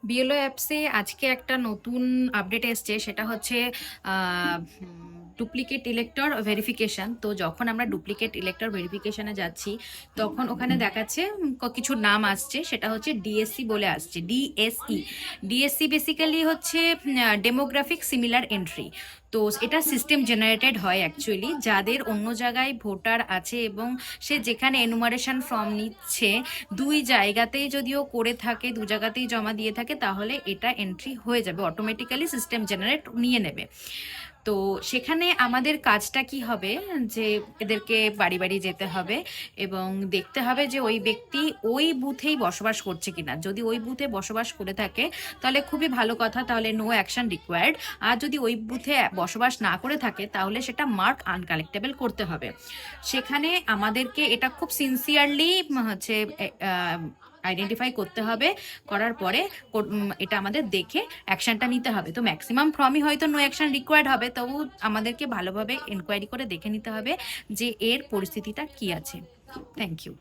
BLO অ্যাপসে আজকে একটা নতুন আপডেট এসছে, সেটা হচ্ছে ডুপ্লিকেট ইলেক্টর ভেরিফিকেশন। তো যখন আমরা ডুপ্লিকেট ইলেক্টর ভেরিফিকেশনে যাচ্ছি, তখন ওখানে দেখাচ্ছে কিছু নাম আসছে, সেটা হচ্ছে ডিএসসি বলে আসছে, ডিএসই। ডিএসসি বেসিক্যালি হচ্ছে ডেমোগ্রাফিক সিমিলার এন্ট্রি। তো এটা সিস্টেম জেনারেটেড হয় অ্যাকচুয়ালি, যাদের অন্য জায়গায় ভোটার আছে এবং সে যেখানে এনুমারেশন ফর্ম নিচ্ছে দুই জায়গাতেই যদিও করে থাকে, দু জায়গাতেই জমা দিয়ে থাকে, তাহলে এটা এন্ট্রি হয়ে যাবে, অটোমেটিক্যালি সিস্টেম জেনারেট নিয়ে নেবে। তো সেখানে আমাদের কাজটা কি হবে, যে এদেরকে বাড়ি বাড়ি যেতে হবে এবং দেখতে হবে যে ওই ব্যক্তি ওই বুথেই বসবাস করছে কিনা। যদি ওই বুথে বসবাস করে থাকে তাহলে খুবই ভালো কথা, তাহলে নো অ্যাকশন রিকোয়ার্ড। আর যদি ওই বুথে বসবাস না করে থাকে তাহলে সেটা মার্ক আনকালেক্টেবল করতে হবে। সেখানে আমাদেরকে এটা খুব সিনসিয়ারলি হচ্ছে আইডেন্টিফাই করতে হবে। করার পরে এটা আমাদের দেখে অ্যাকশনটা নিতে হবে। তো ম্যাক্সিমাম ফর্মই হয়তো নো অ্যাকশন রিকোয়ার্ড হবে, তবু আমাদেরকে ভালোভাবে এনকোয়ারি করে দেখে নিতে হবে যে এর পরিস্থিতিটা কি আছে। Thank you.